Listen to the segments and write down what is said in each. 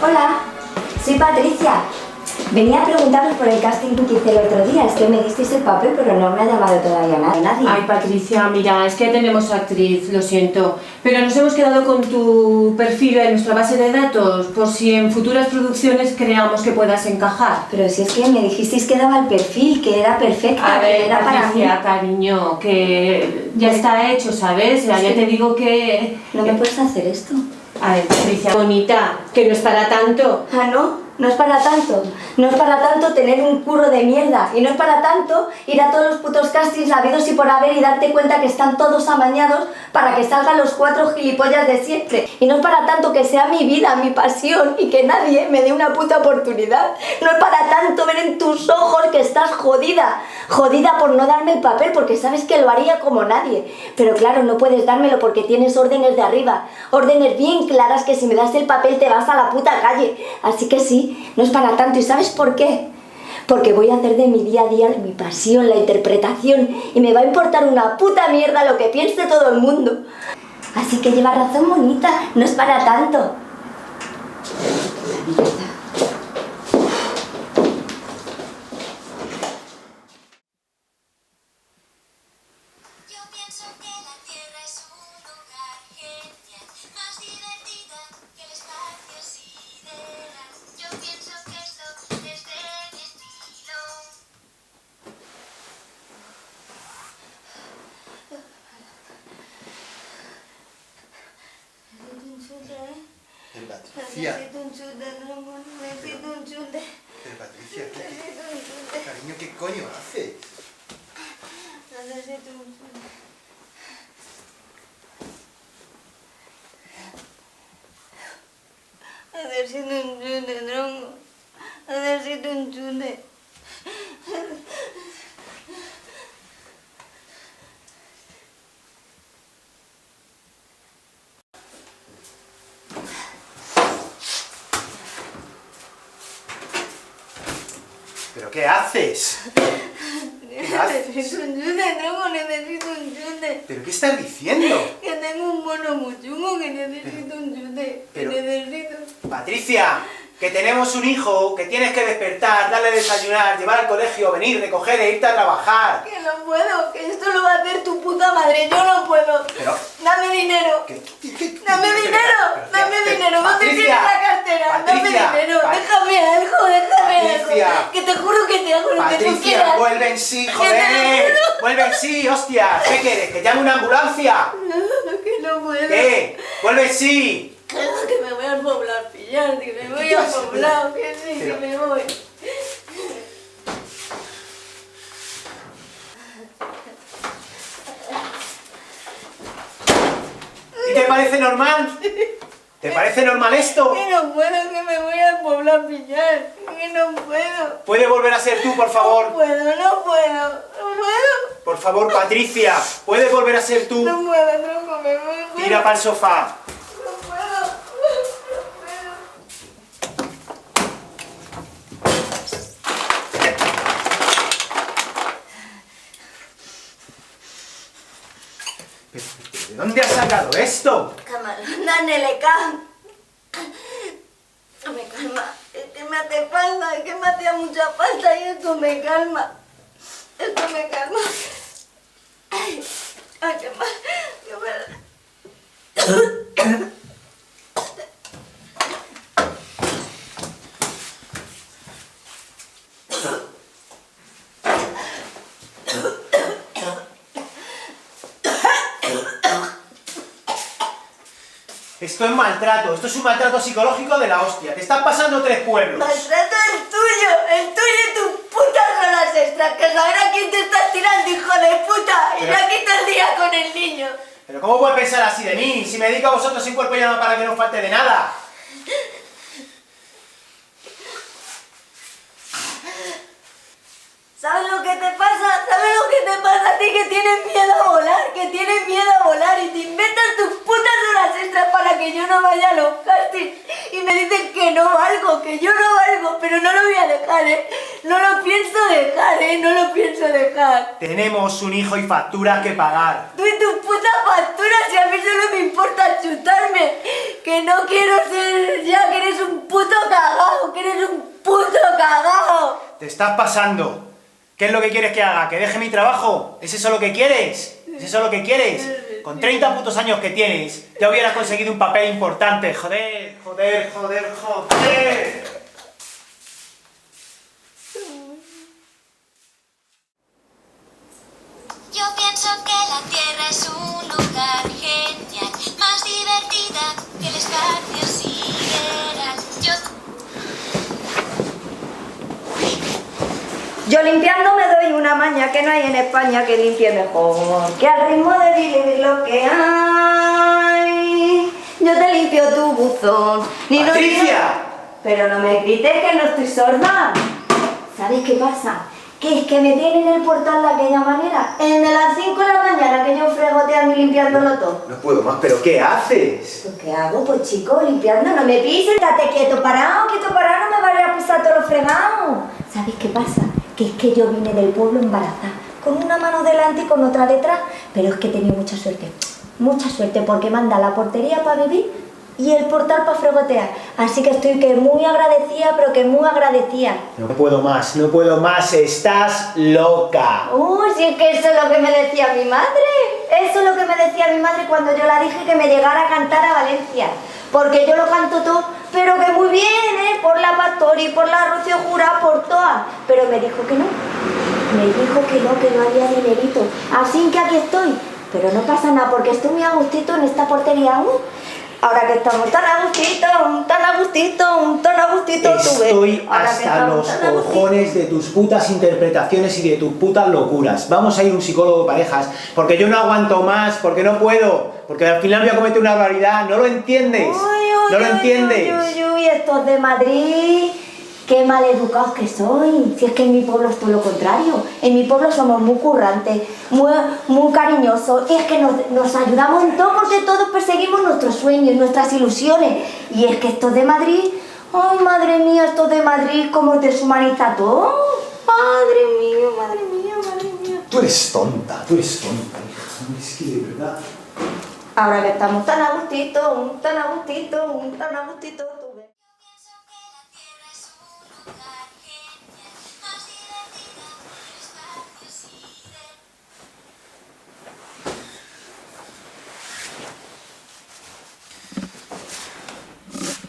Hola, soy Patricia. Venía a preguntaros por el casting que hice el otro día. Es que me disteis el papel, pero no me ha llamado todavía nadie. Ay, Patricia, mira, es que tenemos actriz, lo siento. Pero nos hemos quedado con tu perfil en nuestra base de datos, por si en futuras producciones creamos que puedas encajar. Pero si es que me dijisteis que daba el perfil, que era perfecta, A ver, que era Patricia, para mí. cariño, que ya está hecho, ¿sabes? Ya te digo que... No me puedes hacer esto. A ver, Patricia, bonita, que no es para tanto. Ah, ¿no? No es para tanto. No es para tanto tener un curro de mierda. Y no es para tanto ir a todos los putos castings habidos y por haber y darte cuenta que están todos amañados para que salgan los 4 gilipollas de siempre. Y no es para tanto que sea mi vida, mi pasión y que nadie me dé una puta oportunidad. No es para tanto ver en tus ojos que estás jodida. Jodida por no darme el papel porque sabes que lo haría como nadie. Pero claro, no puedes dármelo porque tienes órdenes de arriba. Órdenes bien claras que si me das el papel te vas a la puta calle. Así que sí. No es para tanto. ¿Y sabes por qué? Porque voy a hacer de mi día a día mi pasión, la interpretación, y me va a importar una puta mierda lo que piense todo el mundo. Así que lleva razón, bonita, no es para tanto. Pero Patricia. Pero Patricia, cariño, ¿qué coño haces? Necesito un chute, tronco. Necesito un chute. ¿Pero qué haces? ¿Qué haces? Necesito un chute, tronco, necesito un chute. ¿Pero qué estás diciendo? Que tengo un mono muy chungo, que necesito un chute. Que pero- necesito... Patricia, que tenemos un hijo, que tienes que despertar, darle a desayunar, llevar al colegio, venir, recoger e irte a trabajar. Que no puedo, que esto lo va a hacer tu puta madre, yo no puedo. Pero- Dame dinero. Dame dinero, dame dinero, ¿dónde Patricia, tienes la cartera? Patricia, Dame dinero, Pa- déjame algo, déjame Patricia. algo. Que te juro que te hago lo que tú Patricia, quieras. vuelve en sí, Que te joder. lo juro. Vuelve en sí, hostia. ¿Qué quieres? ¿Que llame una ambulancia? No, que no puedo. ¿Qué? Vuelve en sí. Que me voy al poblado a pillar, que me voy al poblado, que sí, que me voy. ¿Y te parece normal? ¿Te parece normal esto? Que no puedo, que me voy al poblado a pillar. Que no puedo. ¿Puede volver a ser tú, por No favor? puedo, no puedo, no puedo. Por favor, Patricia, ¿puedes volver a ser tú? No puedo, tronco, me voy. Tira para el sofá. No puedo, no puedo. ¿De dónde has sacado esto? Camarada, Neleca. Esto me calma. Es que me hace falta, es que me hacía mucha falta y esto me calma. Esto me calma. Ay, qué mal. Qué mal. Esto es maltrato, esto es un maltrato psicológico de la hostia. Te estás pasando 3 pueblos. Maltrato el tuyo y tus putas horas extras, que saber a quién te estás tirando, hijo de puta. Y Pero- yo aquí todo el día con el niño. Pero ¿cómo puedes pensar así de mí? Si me dedico a vosotros sin cuerpo y alma para que no os falte de nada. ¿Sabes lo que te pasa? ¿Sabes lo que te pasa a ti? Que tienes miedo a volar, que tienes miedo a volar y te inventas tus putas horas extras para que yo no vaya a los castings. Y me dicen que no valgo, que yo no valgo, pero no lo voy a dejar, ¿eh? No lo pienso dejar, ¿eh? No lo pienso dejar. pagar. Tenemos un hijo y facturas que pagar. Tú y tus putas facturas, y a mí solo me importa chutarme. Que no quiero ser ya, que eres un puto cagao, que eres un puto cagao. Te estás pasando. ¿Qué es lo que quieres que haga? ¿Que deje mi trabajo? ¿Es eso lo que quieres? ¿Es eso lo que quieres? Con 30 putos años que tienes, ya hubieras conseguido un papel importante. Joder, joder, joder, joder. Yo pienso que la Tierra es un lugar genial, más divertida que el espacio sideral. Yo limpiando me doy una maña que no hay en España que limpie mejor. Que al ritmo de vivir lo que hay, yo te limpio tu buzón. ¡Patricia! Pero no me grites que no estoy sorda. ¿Sabes qué pasa? Que es que me tienen el portal de aquella manera. En de las 5 de la mañana que yo fregoteando y limpiándolo todo. No puedo más, ¿pero qué haces? ¿Pues qué hago? Pues chico, limpiando, no me pises, date quieto parado, no me vaya a pisar todo lo fregado. ¿Sabes qué pasa? Que es que yo vine del pueblo embarazada, con una mano delante y con otra detrás, pero es que he tenido mucha suerte, porque manda la portería para vivir y el portal para fregotear. Así que estoy que muy agradecida, pero que muy agradecida. No puedo más, no puedo más, estás loca. Si es que eso es lo que me decía mi madre. Eso es lo que me decía mi madre cuando yo la dije que me llegara a cantar a Valencia. Porque yo lo canto todo, pero que muy bien, por la Pastori, por la Rocío Jurá, por todas. Pero me dijo que no. Me dijo que no haría dinerito. Así que aquí estoy. Pero no pasa nada, porque estoy muy a gustito en esta portería. Ahora que estamos tan a gustito, tú ves. Estoy hasta los cojones de tus putas interpretaciones y de tus putas locuras. Vamos a ir a un psicólogo de parejas, porque yo no aguanto más, porque no puedo, porque al final voy a cometer una barbaridad. ¿No lo entiendes? ¿No lo entiendes? Estos de Madrid, qué mal educados que soy. Si es que en mi pueblo es todo lo contrario. En mi pueblo somos muy currantes, muy cariñosos. Y es que nos ayudamos en todo porque todos perseguimos nuestros sueños, nuestras ilusiones. Y es que estos de Madrid, ay madre mía, estos de Madrid, cómo te deshumaniza todo. Madre mía, madre mía, madre mía. Tú eres tonta, hija. Es que de verdad. Ahora que estamos tan a gustito, tú ves.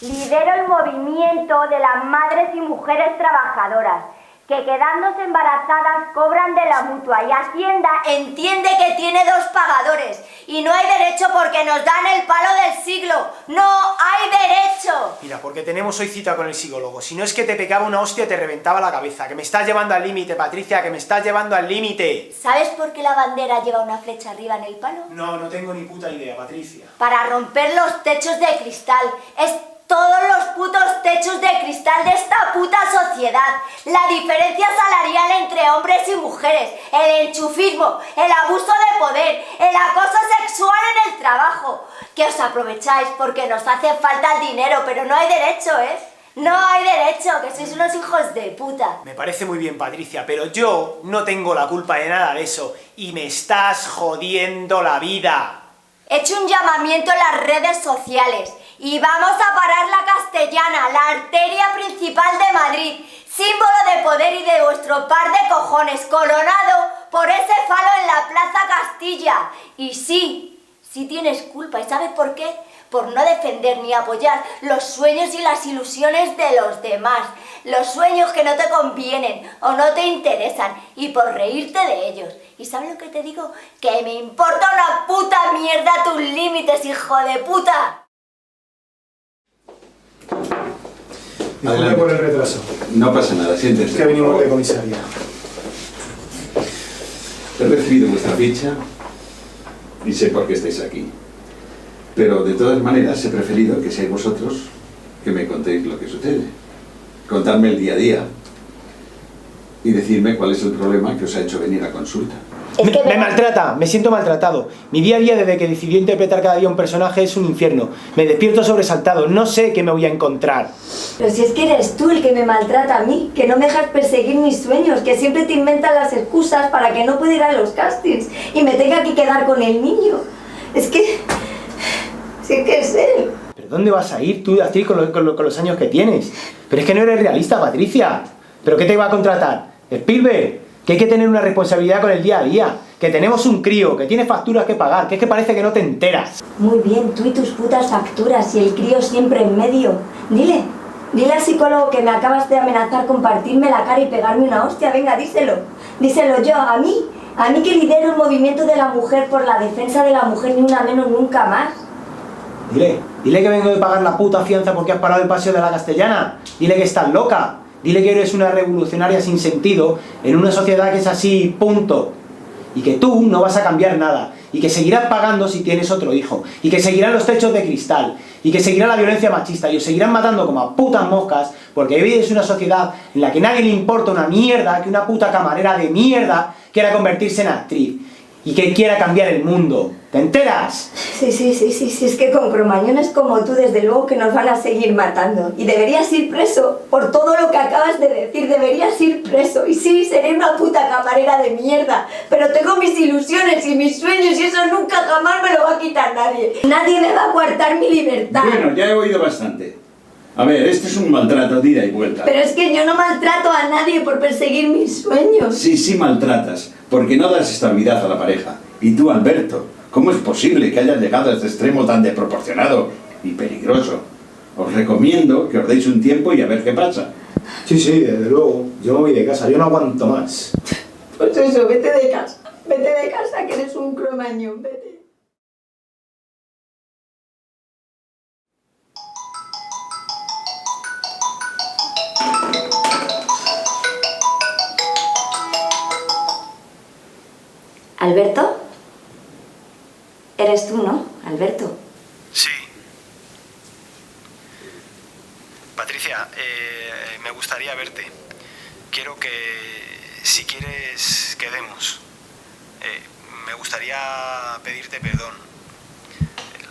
Lidero el movimiento de las madres y mujeres trabajadoras que quedándose embarazadas cobran de la mutua y Hacienda entiende que tiene dos pagadores y no hay derecho porque nos dan el palo del siglo. ¡No hay derecho! Mira, porque tenemos hoy cita con el psicólogo. Si no es que te pegaba una hostia y te reventaba la cabeza. Que me estás llevando al límite, Patricia, que me estás llevando al límite. ¿Sabes por qué la bandera lleva una flecha arriba en el palo? No tengo ni puta idea, Patricia. Para romper los techos de cristal. Es todos los putos techos de cristal de esta puta sociedad. La diferencia salarial entre hombres y mujeres, el enchufismo, el abuso de poder, el acoso sexual en el trabajo. Que os aprovecháis porque nos hace falta el dinero, pero no hay derecho, No hay derecho, que sois unos hijos de puta. Me parece muy bien, Patricia, pero yo no tengo la culpa de nada de eso. Y me estás jodiendo la vida. He hecho un llamamiento en las redes sociales y vamos a parar la Castellana, la arteria principal de Madrid, símbolo de poder y de vuestro par de cojones, coronado por ese falo en la Plaza Castilla. Y sí tienes culpa, ¿y sabes por qué? Por no defender ni apoyar los sueños y las ilusiones de los demás, los sueños que no te convienen o no te interesan, y por reírte de ellos. ¿Y sabes lo que te digo? ¡Que me importa una puta mierda tus límites, hijo de puta! Disculpe por el retraso. No pasa nada, siéntese. Es que venimos de comisaría. He recibido vuestra ficha y sé por qué estáis aquí. Pero de todas maneras he preferido que seáis vosotros que me contéis lo que sucede. Contadme el día a día. y decirme cuál es el problema que os ha hecho venir a consulta. Es que Me maltrata, me siento maltratado. Mi día a día desde que decidí interpretar cada día un personaje es un infierno. Me despierto sobresaltado, no sé qué me voy a encontrar. Pero si es que eres tú el que me maltrata a mí, que no me dejas perseguir mis sueños, que siempre te inventas las excusas para que no pueda ir a los castings y me tenga que quedar con el niño. Es que... sí que es él. ¿Pero dónde vas a ir tú de actriz con los años que tienes? Pero es que no eres realista, Patricia. ¿Pero qué te va a contratar? ¿Spielberg? Que hay que tener una responsabilidad con el día a día. Que tenemos un crío, que tiene facturas que pagar, que es que parece que no te enteras. Muy bien, tú y tus putas facturas y el crío siempre en medio. Dile al psicólogo que me acabas de amenazar con partirme la cara y pegarme una hostia. Venga, díselo. Díselo yo, a mí que lidero el movimiento de la mujer por la defensa de la mujer, ni una menos, nunca más. Dile que vengo de pagar la puta fianza porque has parado el paseo de la Castellana. Dile que estás loca. Dile que eres una revolucionaria sin sentido en una sociedad que es así, punto. Y que tú no vas a cambiar nada. Y que seguirás pagando si tienes otro hijo. Y que seguirán los techos de cristal. Y que seguirá la violencia machista. Y os seguirán matando como a putas moscas. Porque hoy es una sociedad en la que nadie le importa una mierda que una puta camarera de mierda quiera convertirse en actriz. Y que quiera cambiar el mundo. ¿Te enteras? Sí, es que con cromañones como tú, desde luego que nos van a seguir matando. Y deberías ir preso por todo lo que acabas de decir, deberías ir preso. Y sí, seré una puta camarera de mierda, pero tengo mis ilusiones y mis sueños y eso nunca jamás me lo va a quitar nadie. Nadie me va a coartar mi libertad. Bueno, ya he oído bastante. A ver, este es un maltrato de ida y vuelta. Pero es que yo no maltrato a nadie por perseguir mis sueños. Sí, maltratas, porque no das estabilidad a la pareja. Y tú, Alberto, ¿cómo es posible que hayas llegado a este extremo tan desproporcionado y peligroso? Os recomiendo que os deis un tiempo y a ver qué pasa. Sí, desde luego. Yo me voy de casa, yo no aguanto más. Pues eso, vete de casa, que eres un cromañón, vete. ¿Alberto? Eres tú, ¿no? Alberto. Sí. Patricia, me gustaría verte. Quiero que, si quieres, quedemos. Me gustaría pedirte perdón.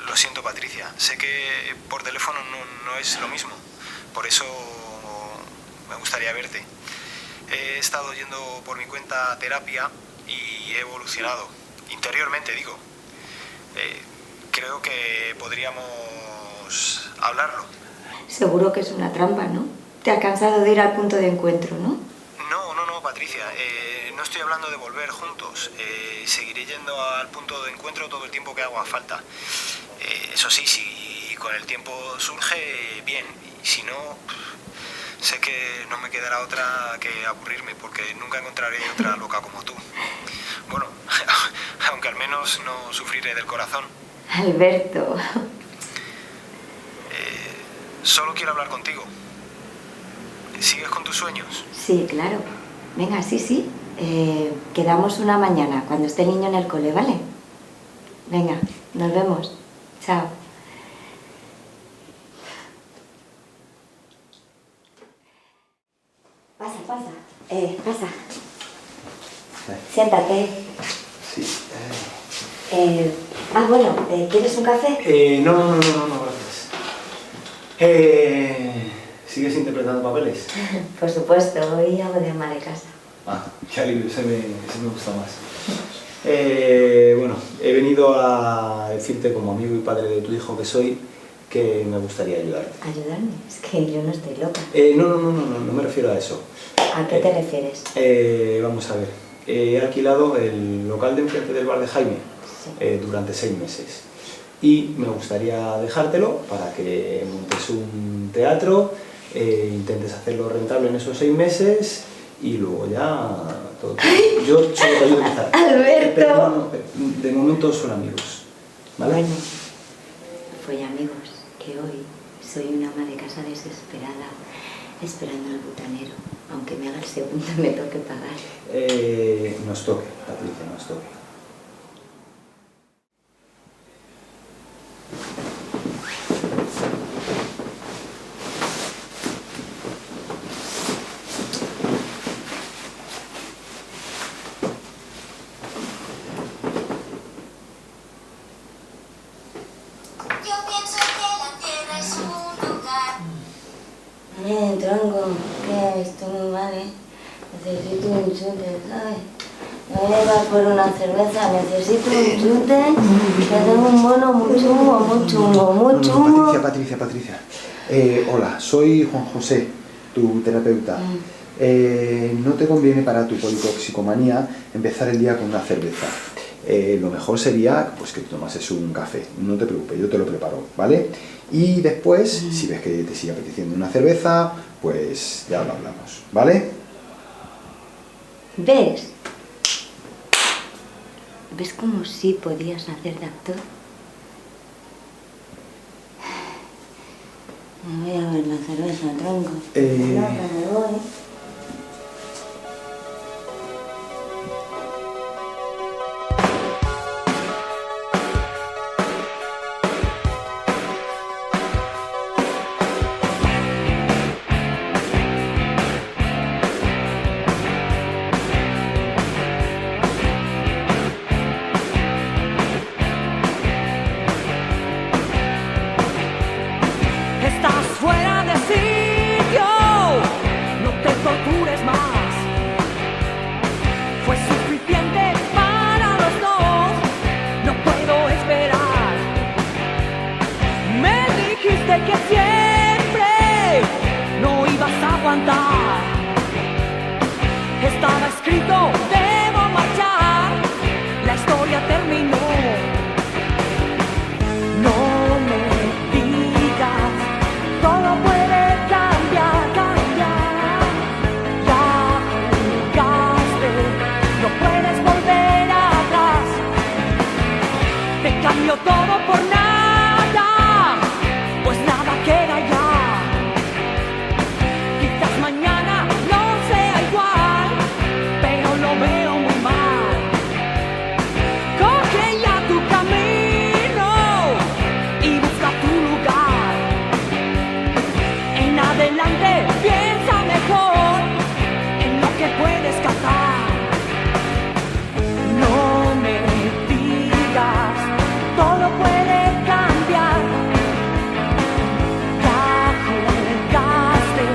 Lo siento, Patricia. Sé que por teléfono no es lo mismo. Por eso me gustaría verte. He estado yendo por mi cuenta a terapia y he evolucionado. Interiormente, digo. Creo que podríamos hablarlo. Seguro que es una trampa, ¿no? Te ha cansado de ir al punto de encuentro, ¿no? No, Patricia. No estoy hablando de volver juntos. Seguiré yendo al punto de encuentro todo el tiempo que haga falta. Eso sí, si con el tiempo surge, bien. Y si no, sé que no me quedará otra que aburrirme, porque nunca encontraré otra loca como tú. Bueno, aunque al menos no sufriré del corazón. Alberto. Solo quiero hablar contigo. ¿Sigues con tus sueños? Sí, claro. Venga, sí. Quedamos una mañana, cuando esté el niño en el cole, ¿vale? Venga, nos vemos. Chao. Pasa. Siéntate. Sí. Bueno, ¿quieres un café? No, gracias. ¿Sigues interpretando papeles? Por supuesto, hoy hago de ama de casa. Qué alivio, ese me gusta más. Bueno, he venido a decirte como amigo y padre de tu hijo que soy, que me gustaría ayudarte. ¿Ayudarme? Es que yo no estoy loca. No me refiero a eso. ¿A qué te refieres? Vamos a ver. He alquilado el local de enfrente del bar de Jaime durante 6 meses. Y me gustaría dejártelo para que montes un teatro, intentes hacerlo rentable en esos 6 meses y luego ya todo. Yo solo te ayudo a empezar. ¡Alberto! Pero no, de momento son amigos, ¿vale? Bueno, pues amigos, que hoy soy una ama de casa desesperada, esperando al butanero, aunque me haga el segundo y me toque pagar. Nos toque, Patricia, nos toque. Necesito un chute, ¿sabes? No voy a ir por una cerveza, necesito un chute, que tengo un mono muy chungo, muy chungo, muy chungo. Patricia. Hola, soy Juan José, tu terapeuta. No te conviene para tu politoxicomanía empezar el día con una cerveza. Lo mejor sería pues, que tomases un café. No te preocupes, yo te lo preparo, ¿vale? Y después, si ves que te sigue apeteciendo una cerveza, pues ya lo hablamos, ¿vale? ¿Ves? ¿Ves cómo sí podías hacer de actor? Me voy a ver la cerveza, tronco. No, que me voy. Estás fuera de sitio, no te tortures más. Fue suficiente para los dos, no puedo esperar. Me dijiste que siempre no ibas a aguantar. Estaba escrito, debo marchar, la historia terminó. No me digas, todo puede cambiar, cambiar. Ya jugaste, no puedes volver atrás. Te cambio todo por nada, pues nada queda ya. Quizás mañana no sea igual, pero lo veo muy mal. Coge ya tu camino y busca tu lugar. En adelante piensa mejor en lo que puedes cazar. No me digas, todo puede cambiar. Ya jugaste,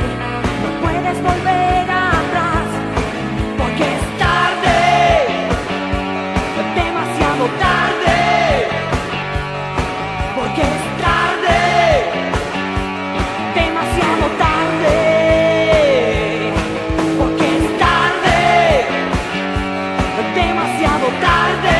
no puedes volver atrás. Porque es tarde, demasiado tarde. Porque es tarde, demasiado tarde. Porque es tarde, demasiado tarde.